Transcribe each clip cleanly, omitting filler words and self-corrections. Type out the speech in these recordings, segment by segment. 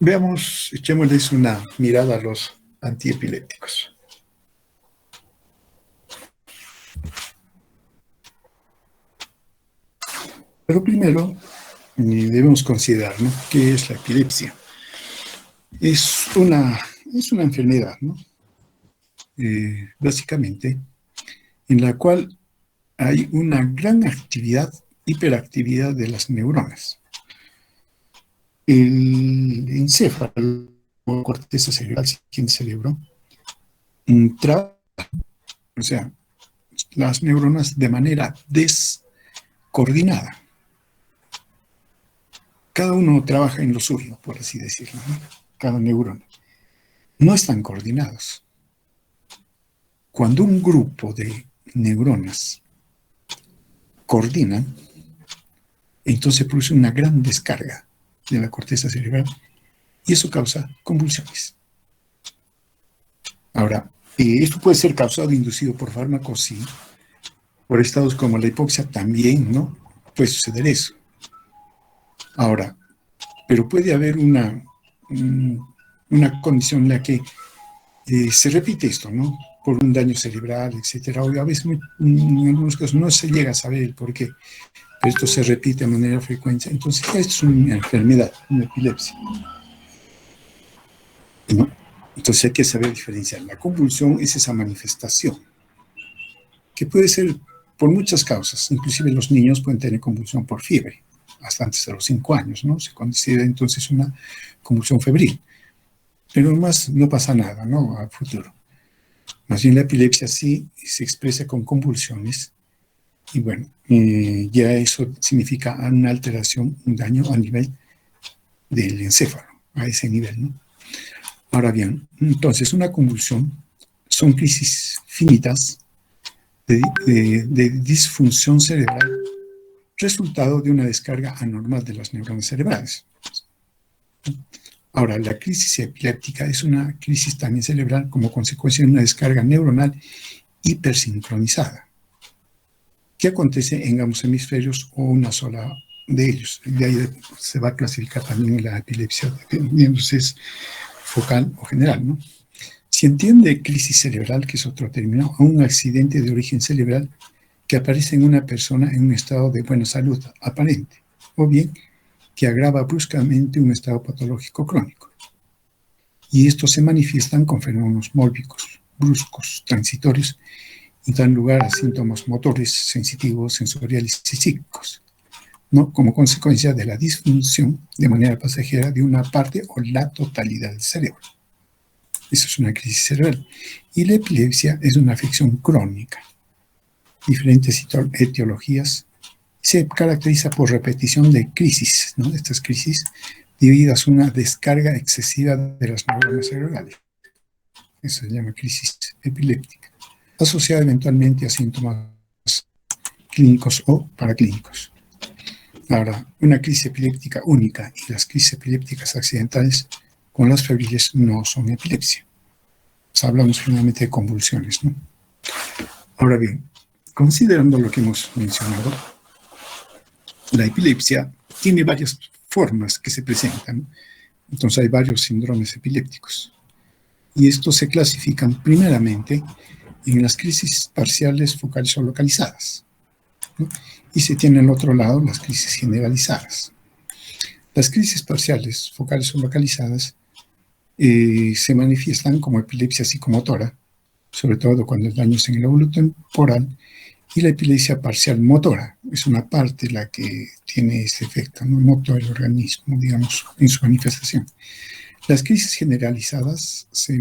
Veamos, echémosles una mirada a los antiepilépticos. Pero primero debemos considerar, ¿no?, qué es la epilepsia. Es una enfermedad, ¿no?, básicamente, en la cual hay una gran actividad, hiperactividad de las neuronas. El encéfalo, o corteza cerebral, en el cerebro, trabaja, o sea, las neuronas de manera descoordinada. Cada uno trabaja en lo suyo, por así decirlo, ¿no? Cada neurona. No están coordinados. Cuando un grupo de neuronas coordinan, entonces produce una gran descarga de la corteza cerebral y eso causa convulsiones. Ahora, esto puede ser causado e inducido por fármacos, sí. Por estados como la hipoxia también, ¿no?, puede suceder eso. Ahora, pero puede haber una condición en la que se repite esto, ¿no?, por un daño cerebral, etcétera. O a veces, en algunos casos, no se llega a saber el por qué, pero esto se repite de manera frecuente. Entonces, esto es una enfermedad, una epilepsia, ¿no? Entonces hay que saber diferenciar. La convulsión es esa manifestación, que puede ser por muchas causas. Inclusive los niños pueden tener convulsión por fiebre, hasta antes de los 5 años, ¿no? Se considera entonces una convulsión febril. Pero más no pasa nada, ¿no?, a futuro. Más bien la epilepsia sí se expresa con convulsiones y bueno, ya eso significa una alteración, un daño a nivel del encéfalo, a ese nivel, ¿no? Ahora bien, entonces una convulsión son crisis finitas de disfunción cerebral, resultado de una descarga anormal de las neuronas cerebrales. Ahora, la crisis epiléptica es una crisis también cerebral como consecuencia de una descarga neuronal hipersincronizada, que acontece en ambos hemisferios o una sola de ellos. De ahí se va a clasificar también la epilepsia, dependiendo si es focal o general, ¿no? Se entiende crisis cerebral, que es otro término, a un accidente de origen cerebral que aparece en una persona en un estado de buena salud aparente, o bien que agrava bruscamente un estado patológico crónico. Y estos se manifiestan con fenómenos mórbicos, bruscos, transitorios, y dan lugar a síntomas motores, sensitivos, sensoriales y psíquicos, ¿no?, como consecuencia de la disfunción de manera pasajera de una parte o la totalidad del cerebro. Eso es una crisis cerebral. Y la epilepsia es una afección crónica. Diferentes etiologías. Se caracteriza por repetición de crisis, ¿no?, de estas crisis debidas a una descarga excesiva de las neuronas cerebrales. Eso se llama crisis epiléptica, asociada eventualmente a síntomas clínicos o paraclínicos. Ahora, una crisis epiléptica única y las crisis epilépticas accidentales con las febriles no son epilepsia. O sea, hablamos finalmente de convulsiones, ¿no? Ahora bien, considerando lo que hemos mencionado, la epilepsia tiene varias formas que se presentan. Entonces hay varios síndromes epilépticos. Y estos se clasifican primeramente en las crisis parciales focales o localizadas, ¿no? Y se tiene al otro lado las crisis generalizadas. Las crisis parciales focales o localizadas se manifiestan como epilepsia psicomotora, sobre todo cuando el daño es en el lóbulo temporal, y la epilepsia parcial motora es una parte la que tiene ese efecto, no todo el organismo, digamos, en su manifestación. Las crisis generalizadas se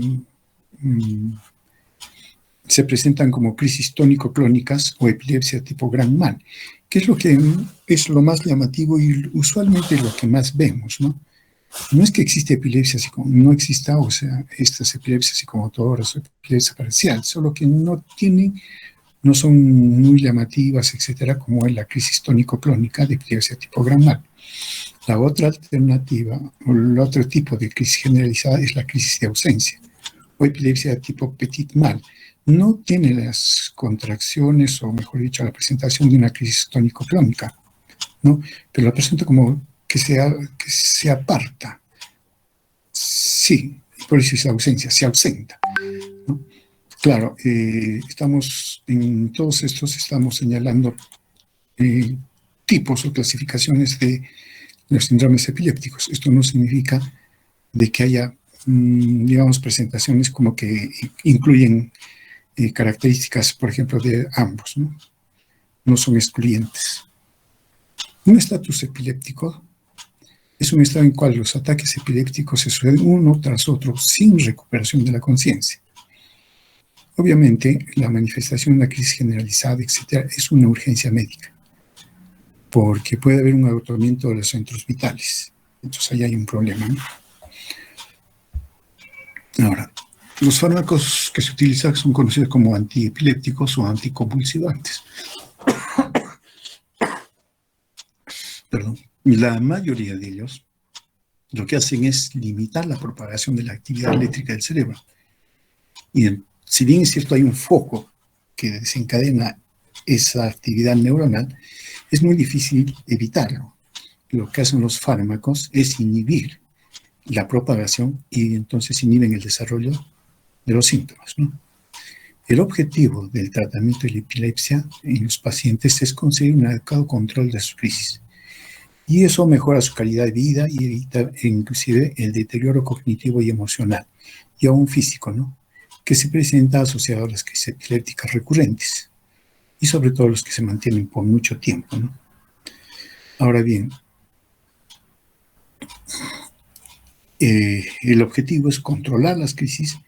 presentan como crisis tónico-clónicas o epilepsia tipo gran mal, que es lo que es lo más llamativo y usualmente lo que más vemos, ¿no? No es que existe epilepsia, no exista, o sea, estas epilepsias psicomotoras o epilepsia parcial, solo que no son muy llamativas, etcétera, como en la crisis tónico-clónica de epilepsia tipo gran mal. La otra alternativa, o el otro tipo de crisis generalizada es la crisis de ausencia, o epilepsia tipo petit mal. No tiene las contracciones, o mejor dicho, la presentación de una crisis tónico-clónica, ¿no? Pero la presenta como que se aparta, Sí, por eso es ausencia, se ausenta, ¿no? Claro, en todos estos estamos señalando tipos o clasificaciones de los síndromes epilépticos. Esto no significa de que haya, digamos, presentaciones como que incluyen características, por ejemplo, de ambos, ¿no? No son excluyentes. Un estatus epiléptico es un estado en el cual los ataques epilépticos se suceden uno tras otro sin recuperación de la conciencia. Obviamente, la manifestación de una crisis generalizada, etcétera, es una urgencia médica, porque puede haber un agotamiento de los centros vitales. Entonces, ahí hay un problema, ¿no? Ahora, los fármacos que se utilizan son conocidos como antiepilépticos o anticonvulsivantes. Perdón. La mayoría de ellos lo que hacen es limitar la propagación de la actividad eléctrica del cerebro. Y si bien es cierto, hay un foco que desencadena esa actividad neuronal, es muy difícil evitarlo. Lo que hacen los fármacos es inhibir la propagación y entonces inhiben el desarrollo de los síntomas, ¿no? El objetivo del tratamiento de la epilepsia en los pacientes es conseguir un adecuado control de su crisis. Y eso mejora su calidad de vida y evita inclusive el deterioro cognitivo y emocional, y aún físico, ¿no?, que se presenta asociado a las crisis epilépticas recurrentes, y sobre todo los que se mantienen por mucho tiempo, ¿no? Ahora bien, el objetivo es controlar las crisis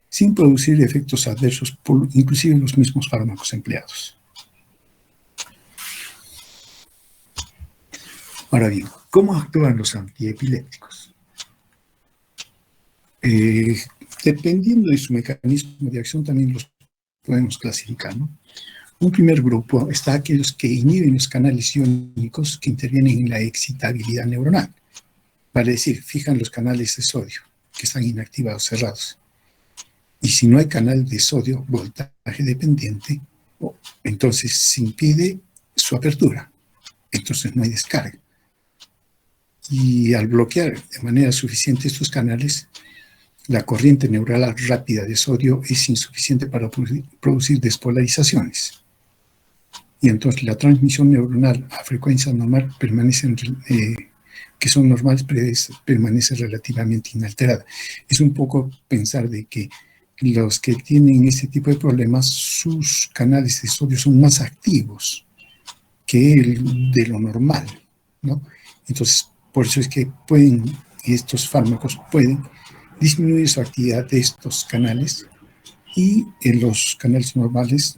sin producir efectos adversos por inclusive los mismos fármacos empleados. Ahora bien, ¿cómo actúan los antiepilépticos? Dependiendo de su mecanismo de acción, también los podemos clasificar, ¿no? Un primer grupo está aquellos que inhiben los canales iónicos que intervienen en la excitabilidad neuronal. Vale decir, fijan los canales de sodio que están inactivados, cerrados. Y si no hay canal de sodio voltaje dependiente, entonces se impide su apertura. Entonces no hay descarga. Y al bloquear de manera suficiente estos canales, la corriente neuronal rápida de sodio es insuficiente para producir despolarizaciones. Y entonces la transmisión neuronal a frecuencia normal que son normales, permanece relativamente inalterada. Es un poco pensar de que los que tienen este tipo de problemas, sus canales de sodio son más activos que el de lo normal, ¿no? Entonces, por eso es que estos fármacos pueden disminuir su actividad de estos canales y en los canales normales,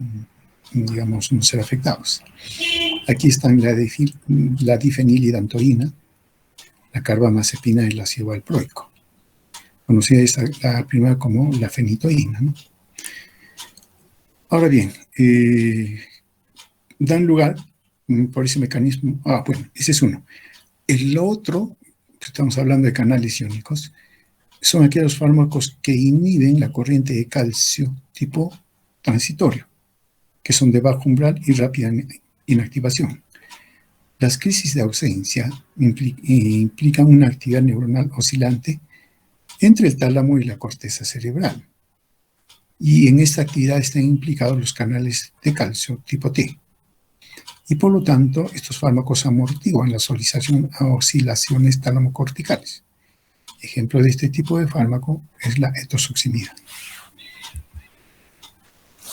digamos, no ser afectados. Aquí están la difenilidantoína, la carbamazepina y el ácido valproico. Conocida la primera como la fenitoína, ¿no? Ahora bien, dan lugar por ese mecanismo. Bueno, ese es uno. El otro, estamos hablando de canales iónicos, son aquellos fármacos que inhiben la corriente de calcio tipo transitorio, que son de bajo umbral y rápida inactivación. Las crisis de ausencia implican una actividad neuronal oscilante entre el tálamo y la corteza cerebral. Y en esta actividad están implicados los canales de calcio tipo T. Y por lo tanto, estos fármacos amortiguan las oscilaciones tálamo-corticales. Ejemplo de este tipo de fármaco es la etosuximida.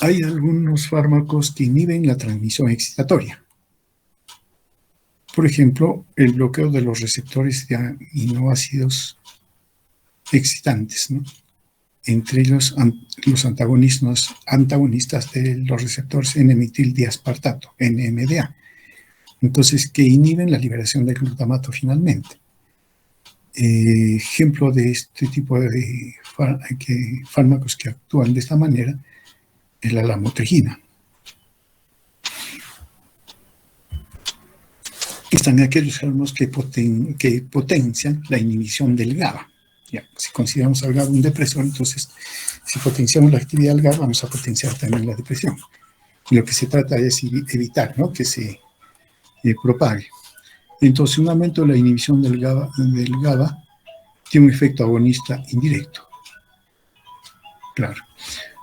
Hay algunos fármacos que inhiben la transmisión excitatoria. Por ejemplo, el bloqueo de los receptores de aminoácidos excitantes, ¿no?, entre ellos los antagonistas de los receptores N-metildiaspartato, NMDA. Entonces, que inhiben la liberación del glutamato finalmente. Ejemplo de este tipo de fármacos que actúan de esta manera es la lamotrigina. Están aquellos fármacos que potencian la inhibición del GABA. Ya, si consideramos al GABA un depresor, entonces si potenciamos la actividad del GABA, vamos a potenciar también la depresión. Y lo que se trata es evitar, ¿no?, que se propague. Entonces, un aumento de la inhibición del GABA tiene un efecto agonista indirecto. Claro.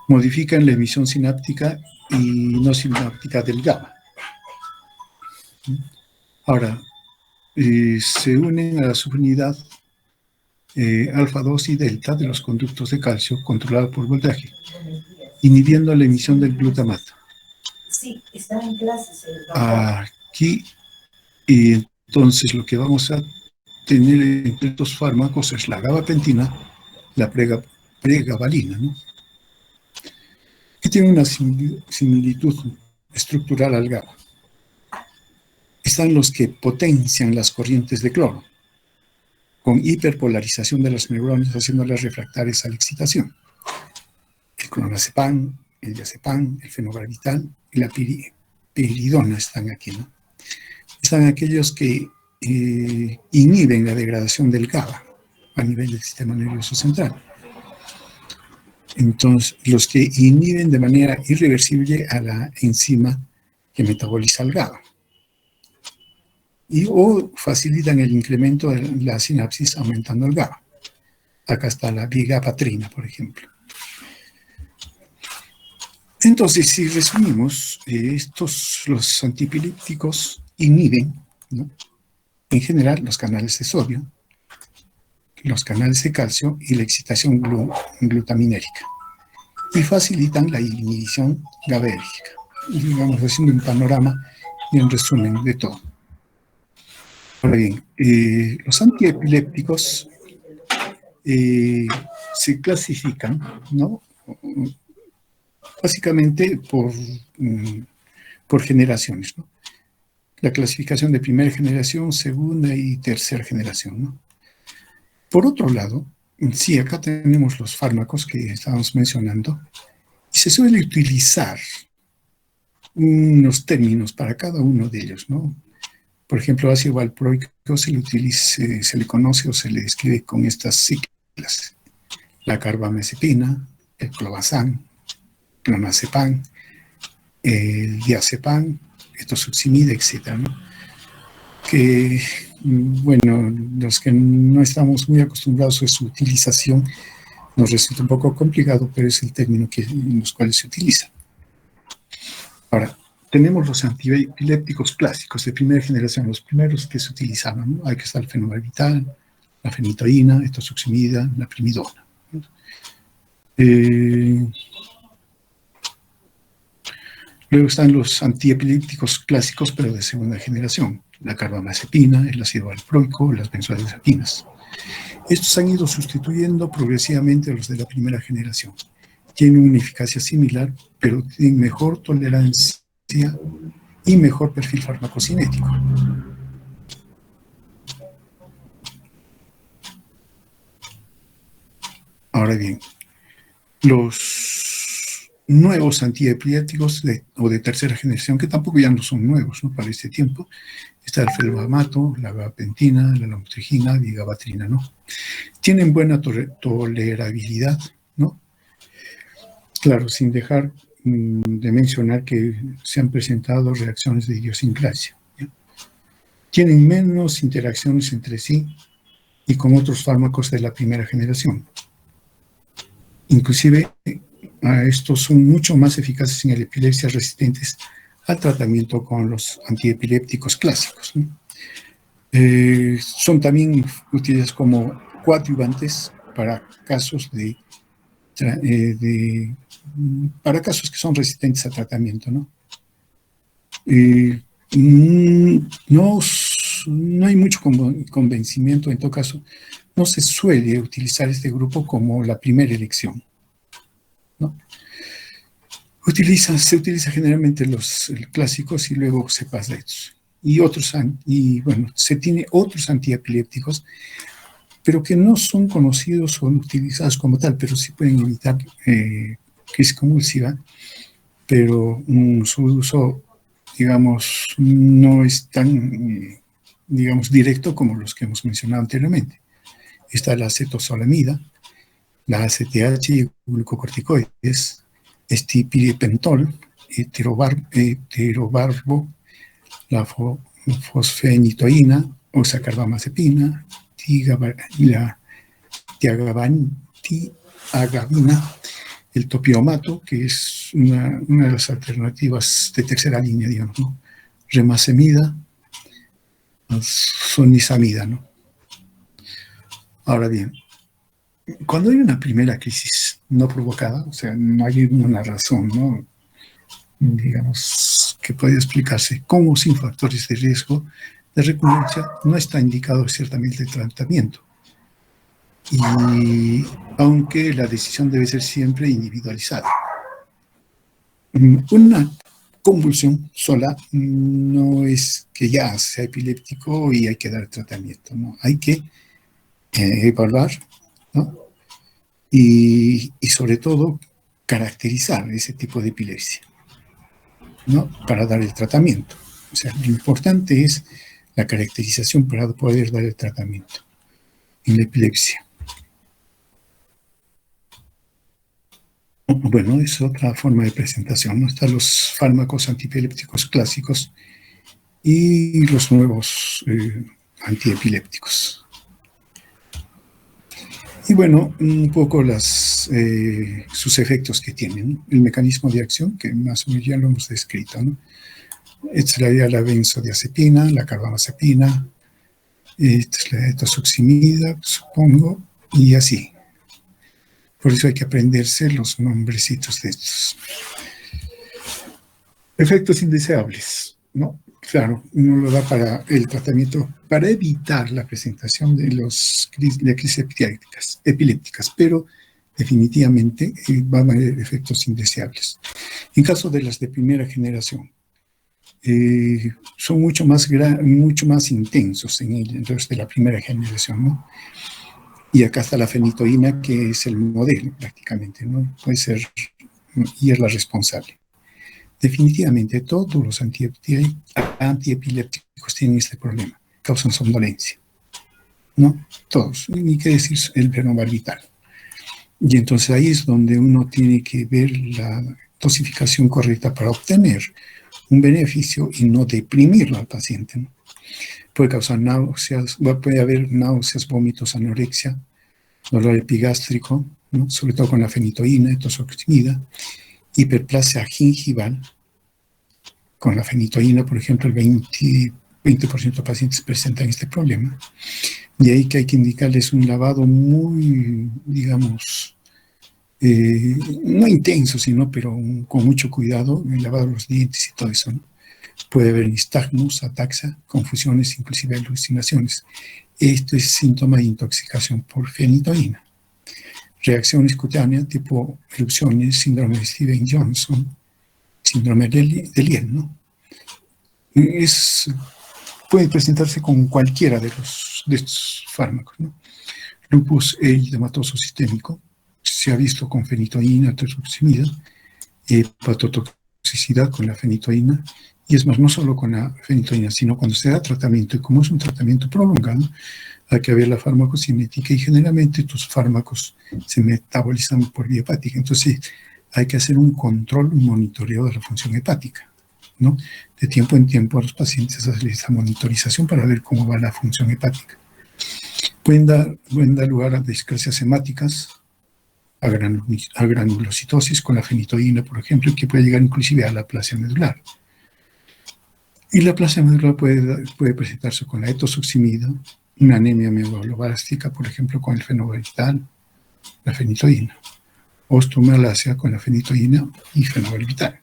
Modifican la emisión sináptica y no sináptica del GABA. Ahora, se unen a la subunidad alfa 2 y delta de los conductos de calcio controlado por voltaje, inhibiendo la emisión del glutamato. Sí, está en clases. Aquí, y entonces lo que vamos a tener entre estos fármacos es la gabapentina, la pregabalina, ¿no? Que tiene una similitud estructural al GABA. Están los que potencian las corrientes de cloro, con hiperpolarización de las neuronas, haciéndolas refractarias a la excitación. El clonazepam, el diazepam, el fenobarbital y la piridona están aquí, ¿no? Están aquellos que inhiben la degradación del GABA a nivel del sistema nervioso central. Entonces, los que inhiben de manera irreversible a la enzima que metaboliza el GABA. O facilitan el incremento de la sinapsis aumentando el GABA. Acá está la vigabatrina, por ejemplo. Entonces, si resumimos, los antiepilépticos inhiben, ¿no?, en general los canales de sodio, los canales de calcio y la excitación glutaminérgica, y facilitan la inhibición GABAérgica. Digamos, haciendo un panorama y un resumen de todo. Ahora bien, los antiepilépticos se clasifican, ¿no?, básicamente por generaciones, ¿no? La clasificación de primera generación, segunda y tercera generación, ¿no? Por otro lado, sí, acá tenemos los fármacos que estábamos mencionando, y se suele utilizar unos términos para cada uno de ellos, ¿no? Por ejemplo, ácido valproico se le conoce o se le describe con estas siglas: la carbamazepina, el clobazam, clonazepam, el diazepam, etosuximida, etc., ¿no? Que, bueno, los que no estamos muy acostumbrados a su utilización nos resulta un poco complicado, pero es el término en los cuales se utiliza. Ahora, tenemos los antiepilépticos clásicos de primera generación, los primeros que se utilizaban, ¿no? Hay que estar el fenobarbital, la fenitoína, etosuximida, la primidona. Luego están los antiepilépticos clásicos, pero de segunda generación: la carbamazepina, el ácido valproico, las benzodiazepinas. Estos han ido sustituyendo progresivamente a los de la primera generación. Tienen una eficacia similar, pero tienen mejor tolerancia y mejor perfil farmacocinético. Ahora bien, los nuevos antiepilépticos o de tercera generación, que tampoco ya no son nuevos, ¿no?, para este tiempo, está el felbamato, la gabapentina, la lamotrigina, la vigabatrina, ¿no? Tienen buena tolerabilidad, ¿no? Claro, sin dejar de mencionar que se han presentado reacciones de idiosincrasia, ¿ya? Tienen menos interacciones entre sí y con otros fármacos de la primera generación. Inclusive, estos son mucho más eficaces en epilepsias resistentes al tratamiento con los antiepilépticos clásicos, ¿no? Son también utilizados como coadyuvantes para casos para casos que son resistentes a tratamiento, ¿no? No hay mucho convencimiento, en todo caso. No se suele utilizar este grupo como la primera elección, ¿no? Se utiliza generalmente los clásicos y luego se pasa a estos. Bueno, se tiene otros antiepilépticos, pero que no son conocidos o utilizados como tal, pero sí pueden evitar crisis convulsiva, pero su uso, digamos, no es tan, digamos, directo como los que hemos mencionado anteriormente. Está la acetozolamida, la ACTH y glucocorticoides, estipiripentol, eterobarbo, la fosfenitoína, oxacarbamazepina, la tiagabina, el topiomato, que es una de las alternativas de tercera línea, digamos, ¿no? Remacemida, sonisamida, ¿no? Ahora bien, cuando hay una primera crisis no provocada, o sea, no hay una razón, ¿no? Digamos, que puede explicarse como sin factores de riesgo de recurrencia, no está indicado ciertamente el tratamiento. Y aunque la decisión debe ser siempre individualizada. Una convulsión sola no es que ya sea epiléptico y hay que dar tratamiento, ¿no? Hay que evaluar, ¿no? Y sobre todo caracterizar ese tipo de epilepsia, ¿no? Para dar el tratamiento. O sea, lo importante es la caracterización para poder dar el tratamiento en la epilepsia. Bueno, es otra forma de presentación, ¿no? Están los fármacos antiepilépticos clásicos y los nuevos antiepilépticos. Y bueno, un poco sus efectos que tienen, ¿no? El mecanismo de acción, que más o menos ya lo hemos descrito, ¿no? Esta es la benzodiazepina, la carbamazepina, esta es la etosuximida, supongo, y así. Por eso hay que aprenderse los nombrecitos de estos. Efectos indeseables, ¿no? Claro, uno lo da para el tratamiento, para evitar la presentación de crisis epilépticas, pero definitivamente van a haber efectos indeseables. En caso de las de primera generación, son mucho más intensos en los de la primera generación, ¿no? Y acá está la fenitoína, que es el modelo prácticamente, ¿no? Puede ser, y es la responsable. Definitivamente todos los antiepilépticos tienen este problema, causan somnolencia, ¿no? Todos, ni qué decir el phenobarbital. Y entonces ahí es donde uno tiene que ver la dosificación correcta para obtener un beneficio y no deprimirlo al paciente, ¿no? Puede causar náuseas, puede haber náuseas, vómitos, anorexia, dolor epigástrico, ¿no? Sobre todo con la fenitoína, etosuximida, hiperplasia gingival. Con la fenitoína, por ejemplo, el 20% de pacientes presentan este problema. Y ahí que hay que indicarles un lavado muy, digamos, no intenso, sino pero con mucho cuidado, el lavado de los dientes y todo eso, ¿no? Puede haber nistagmus, ataxia, confusiones, inclusive alucinaciones. Esto es síntoma de intoxicación por fenitoína. Reacciones cutáneas tipo erupciones, síndrome de Stevens-Johnson, síndrome de Lien, ¿no? Puede presentarse con cualquiera de estos fármacos, ¿no? Lupus eritematoso sistémico, se ha visto con fenitoína, etosuximida, hepatotoxicidad con la fenitoína, y es más, no solo con la fenitoína, sino cuando se da tratamiento, y como es un tratamiento prolongado, hay que ver la farmacocinética, y generalmente estos fármacos se metabolizan por vía hepática. Entonces hay que hacer un control, un monitoreo de la función hepática, ¿no? De tiempo en tiempo a los pacientes hacer esta monitorización para ver cómo va la función hepática. Pueden dar lugar a discrasias hemáticas, a granulocitosis con la fenitoína, por ejemplo, que puede llegar inclusive a la aplasia medular. Y la aplasia medular puede presentarse con la etosuximida, una anemia megaloblástica, por ejemplo, con el fenobarbital, la fenitoína, osteomalacia con la fenitoína y fenobarbital.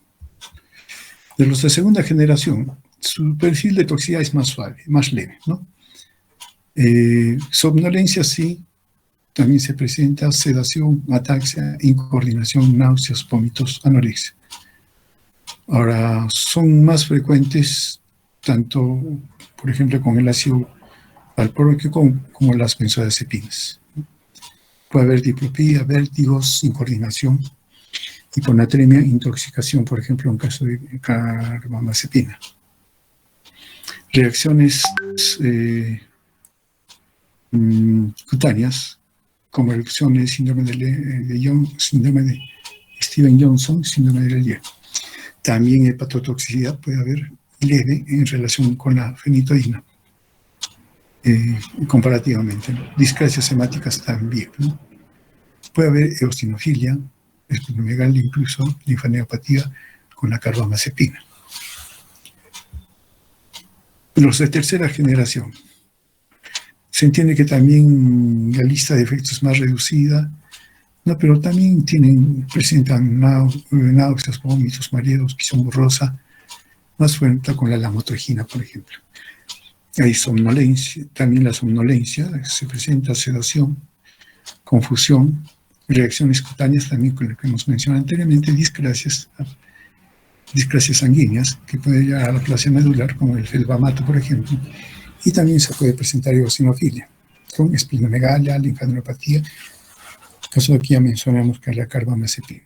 De los de segunda generación, su perfil de toxicidad es más suave, más leve, ¿no? Somnolencia sí, también se presenta sedación, ataxia, incoordinación, náuseas, vómitos, anorexia. Ahora, son más frecuentes tanto, por ejemplo, con el ácido valproico como las benzodiazepinas. Puede haber diplopía, vértigos, incoordinación, hiponatremia, intoxicación, por ejemplo, en caso de carbamazepina. Reacciones cutáneas, como erupciones, síndrome de Stevens-Johnson, síndrome de Lien. También hepatotoxicidad puede haber leve en relación con la fenitoína. comparativamente, ¿no? Discrasias hemáticas también, ¿no? Puede haber eosinofilia, esplenomegalia, incluso linfadenopatía con la carbamazepina. Los de tercera generación. Se entiende que también la lista de efectos es más reducida, ¿no? Pero también presentan náuseas, vómitos, mareos, visión borrosa, más fuerte con la lamotrigina, por ejemplo. Hay somnolencia, también la somnolencia, se presenta sedación, confusión, reacciones cutáneas también con lo que hemos mencionado anteriormente, discrasias sanguíneas que pueden llegar a la aplasia medular, como el felbamato, por ejemplo, y también se puede presentar eosinofilia, con esplenomegalia, linfadenopatía, caso de aquí ya mencionamos que es la carbamazepina.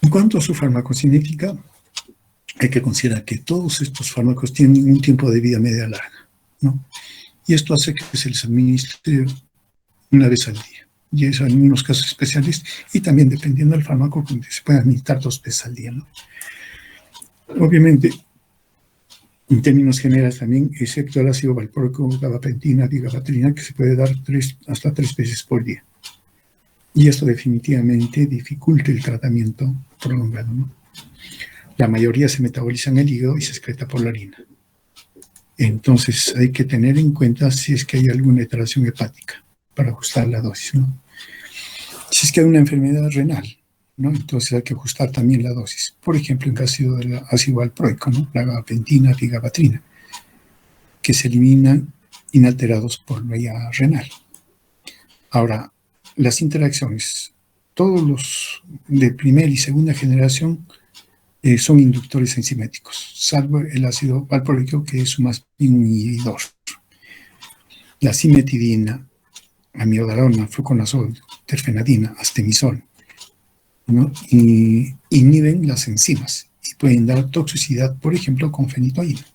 En cuanto a su farmacocinética, hay que considerar que todos estos fármacos tienen un tiempo de vida media larga, ¿no? Y esto hace que se les administre una vez al día. Y eso en unos casos especiales, y también dependiendo del fármaco, se puede administrar 2 veces al día, ¿no? Obviamente, en términos generales también, excepto el ácido valproico, gabapentina, digabatrina, que se puede dar hasta 3 veces por día. Y esto definitivamente dificulta el tratamiento prolongado, ¿no? La mayoría se metaboliza en el hígado y se excreta por la orina. Entonces hay que tener en cuenta si es que hay alguna alteración hepática para ajustar la dosis, ¿no? Si es que hay una enfermedad renal, ¿no? Entonces hay que ajustar también la dosis. Por ejemplo, en caso del ácido valproico, ¿no? La gabapentina, digabatrina, que se eliminan inalterados por vía renal. Ahora, las interacciones, todos los de primera y segunda generación son inductores enzimáticos, salvo el ácido valproico, que es más bien un inhibidor. La cimetidina, amiodarona, fluconazol, terfenadina, astemisol, ¿no? Y inhiben las enzimas y pueden dar toxicidad, por ejemplo, con fenitoína.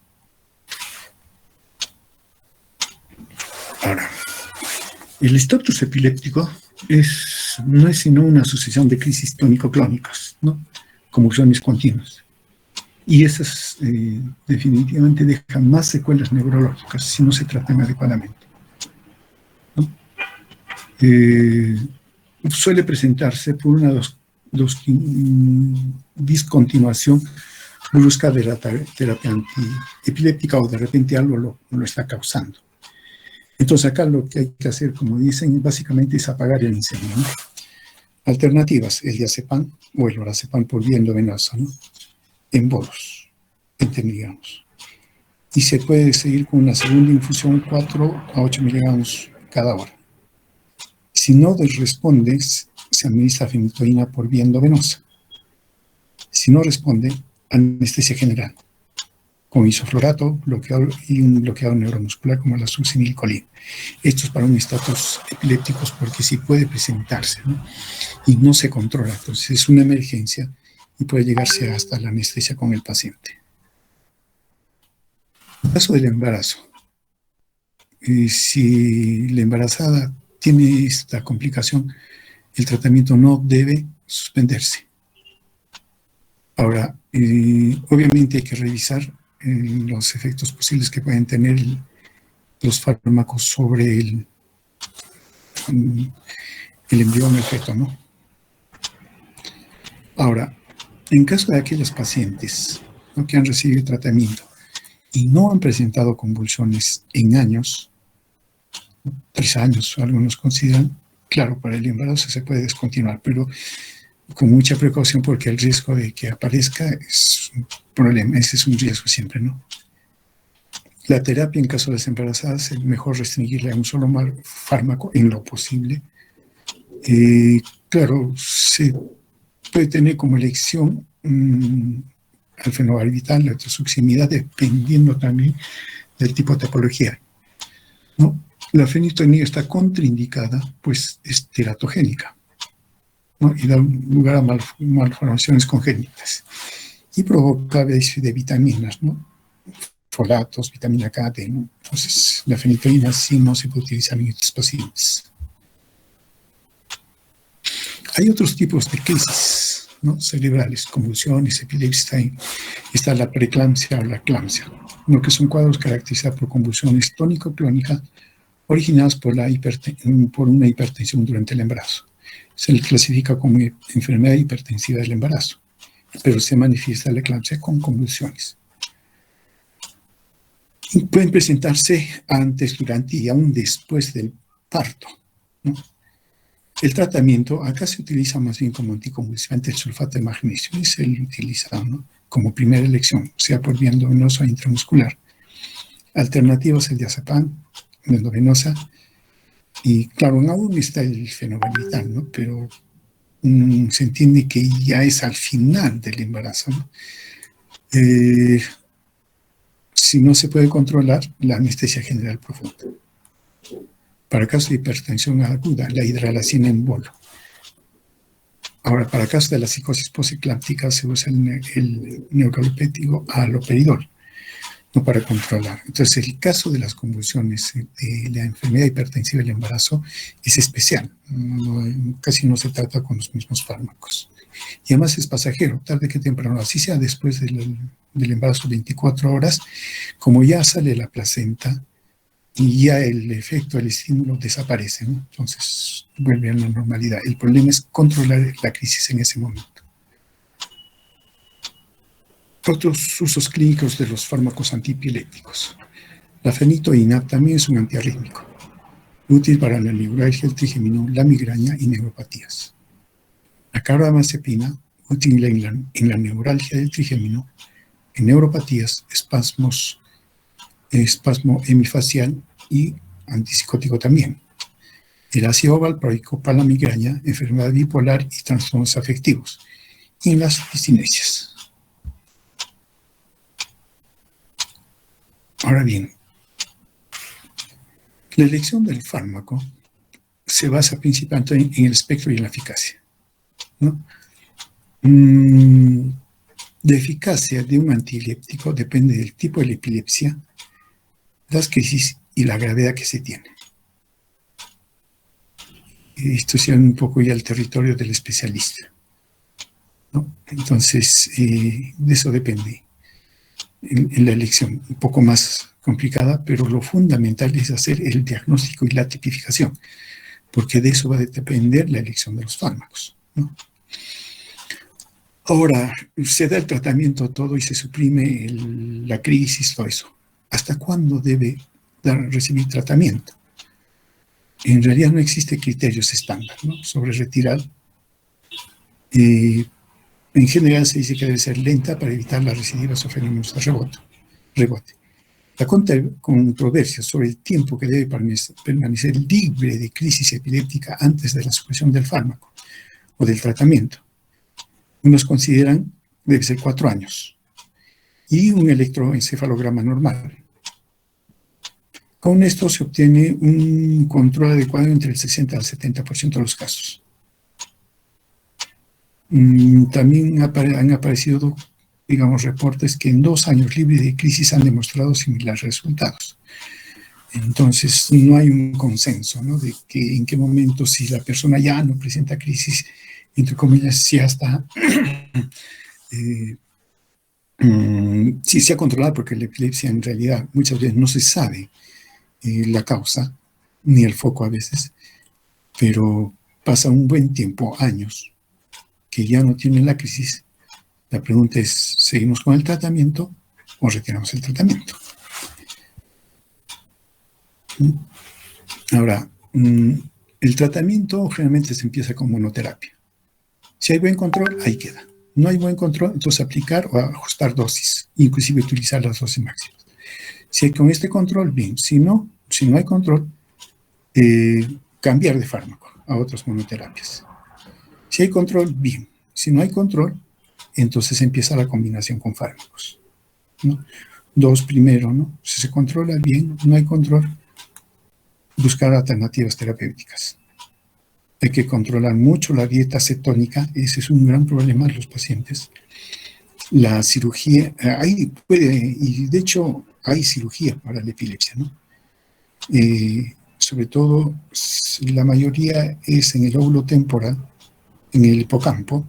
Ahora, el estreptus epiléptico no es sino una asociación de crisis tónico-clónicas, ¿no? Convulsiones continuas. Y esas definitivamente dejan más secuelas neurológicas si no se tratan adecuadamente, ¿no? Suele presentarse por una discontinuación brusca de la terapia antiepiléptica, o de repente algo lo está causando. Entonces acá lo que hay que hacer, como dicen, básicamente es apagar el incendio, ¿no? Alternativas, el diazepam o el lorazepam por vía endovenosa, ¿no? En bolos, 20 miligramos. Y se puede seguir con una segunda infusión, 4 a 8 miligramos cada hora. Si no responde, se administra fenitoína por vía endovenosa. Si no responde, anestesia general, con isoflorato y un bloqueador neuromuscular como la succinilcolina. Esto es para un estatus epilépticos porque sí puede presentarse, ¿no? Y no se controla, entonces es una emergencia y puede llegarse hasta la anestesia con el paciente. En caso del embarazo, si la embarazada tiene esta complicación, el tratamiento no debe suspenderse. Ahora, obviamente hay que revisar los efectos posibles que pueden tener los fármacos sobre el embrión, el feto, ¿no? Ahora, en caso de aquellos pacientes, ¿no?, que han recibido tratamiento y no han presentado convulsiones en años, 3 años, algunos consideran, claro, para el embarazo se puede descontinuar, pero con mucha precaución porque el riesgo de que aparezca es un problema, ese es un riesgo siempre, ¿no? La terapia en caso de las embarazadas es mejor restringirla a un solo fármaco en lo posible. Claro, se puede tener como elección al fenobarbital, la succimidad, dependiendo también del tipo de patología, ¿no? La fenitoína está contraindicada, pues es teratogénica, ¿no? Y da lugar a malformaciones congénitas y provoca déficit de vitaminas, ¿no? Folatos, vitamina K, D, ¿no? Entonces, la fenitoína sí no se puede utilizar en estos pacientes. Hay otros tipos de crisis, ¿no?, cerebrales, convulsiones, epilepsia, está la preeclampsia o la eclampsia. lo que son cuadros caracterizados por convulsiones tónico-clónicas originadas por una hipertensión durante el embarazo. Se le clasifica como enfermedad hipertensiva del embarazo, pero se manifiesta la eclampsia con convulsiones. Y pueden presentarse antes, durante y aún después del parto, ¿no? El tratamiento, acá se utiliza más bien como anticonvulsivante el sulfato de magnesio, es el utilizado, ¿no?, como primera elección, sea por vía endovenosa o intramuscular. Alternativas el diazepam, la endovenosa, y claro, aún está el fenobarbital, ¿no?, pero se entiende que ya es al final del embarazo, ¿no? Si no se puede controlar, la anestesia general profunda. Para casos de hipertensión aguda, la hidralazina en bolo. Ahora, para casos de la psicosis poseclámptica se usa el neurolepético haloperidol, no para controlar. Entonces, el caso de las convulsiones de la enfermedad hipertensiva del embarazo es especial. Casi no se trata con los mismos fármacos. Y además es pasajero, tarde que temprano, así sea después del embarazo 24 horas, como ya sale la placenta, y ya el efecto del estímulo desaparece, ¿no? Entonces vuelve a la normalidad. El problema es controlar la crisis en ese momento. Otros usos clínicos de los fármacos antiepiléticos. La fenitoína también es un antiarrítmico, útil para la neuralgia, el trigemino, la migraña y neuropatías. La carbamazepina, útil en la neuralgia del trigemino, en neuropatías, espasmo hemifacial y antipsicótico también. El ácido valproico para la migraña, enfermedad bipolar y trastornos afectivos. Y en las discinesias. Ahora bien, la elección del fármaco se basa principalmente en el espectro y en la eficacia, ¿no? La eficacia de un antiepiléptico depende del tipo de la epilepsia, las crisis y la gravedad que se tiene. Esto es un poco ya el territorio del especialista, ¿no? Entonces, de eso depende en la elección, un poco más complicada, pero lo fundamental es hacer el diagnóstico y la tipificación, porque de eso va a depender la elección de los fármacos, ¿no? Ahora, se da el tratamiento todo y se suprime la crisis, todo eso. ¿Hasta cuándo debe recibir tratamiento? En realidad no existe criterios estándar, ¿no?, sobre retirar. En general se dice que debe ser lenta para evitar las recidivas o fenómenos de rebote. La controversia sobre el tiempo que debe permanecer libre de crisis epiléptica antes de la supresión del fármaco o del tratamiento. Unos consideran que debe ser 4 años y un electroencefalograma normal. Con esto se obtiene un control adecuado entre el 60 al 70% de los casos. También han aparecido, digamos, reportes que en 2 años libres de crisis han demostrado similares resultados. Entonces, no hay un consenso, ¿no?, de que en qué momento, si la persona ya no presenta crisis, entre comillas, ya está, sí se ha controlado, porque la epilepsia en realidad muchas veces no se sabe la causa, ni el foco a veces, pero pasa un buen tiempo, años, que ya no tienen la crisis. La pregunta es, ¿seguimos con el tratamiento o retiramos el tratamiento? Ahora, el tratamiento generalmente se empieza con monoterapia. Si hay buen control, ahí queda. No hay buen control, entonces aplicar o ajustar dosis, inclusive utilizar las dosis máximas. Si hay con este control, bien. Si no hay control, cambiar de fármaco a otras monoterapias. Si hay control, bien. Si no hay control, entonces empieza la combinación con fármacos, ¿no? 2 primero, ¿no? Si se controla bien, no hay control, buscar alternativas terapéuticas. Hay que controlar mucho la dieta cetónica, ese es un gran problema de los pacientes. La cirugía, y de hecho hay cirugía para la epilepsia, ¿no? Sobre todo, la mayoría es en el lóbulo temporal, en el hipocampo.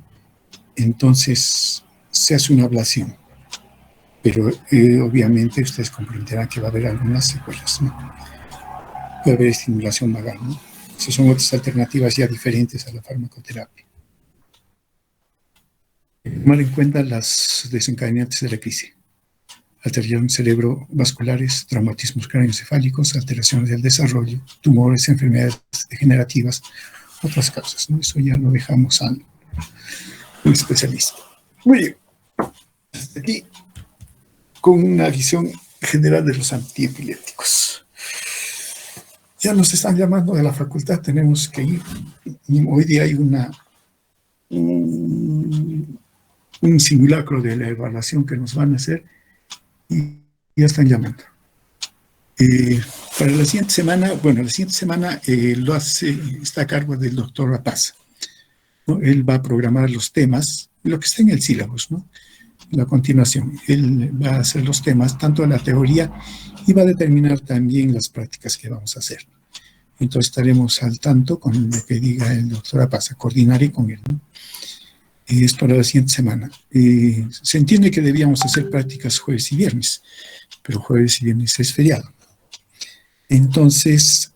Entonces se hace una ablación pero obviamente ustedes comprenderán que va a haber algunas secuelas, ¿no? Puede haber estimulación vagal, ¿no? Esas son otras alternativas ya diferentes a la farmacoterapia. Tomar en cuenta las desencadenantes de la crisis: alteraciones cerebrovasculares, traumatismos craneoencefálicos, alteraciones del desarrollo, tumores, enfermedades degenerativas, otras causas, ¿no? Eso ya lo dejamos a un especialista. Muy bien. Hasta aquí, con una visión general de los antiepilépticos. Ya nos están llamando de la facultad, tenemos que ir. Hoy día hay un simulacro de la evaluación que nos van a hacer y ya están llamando. Para la siguiente semana, está a cargo del doctor Rapaz, ¿no? Él va a programar los temas, lo que está en el sílabus, ¿no? La continuación, él va a hacer los temas, tanto la teoría, y va a determinar también las prácticas que vamos a hacer. Entonces estaremos al tanto con lo que diga el doctor Rapaz, coordinaré con él, ¿no? Es para la siguiente semana. Se entiende que debíamos hacer prácticas jueves y viernes, pero jueves y viernes es feriado. Entonces,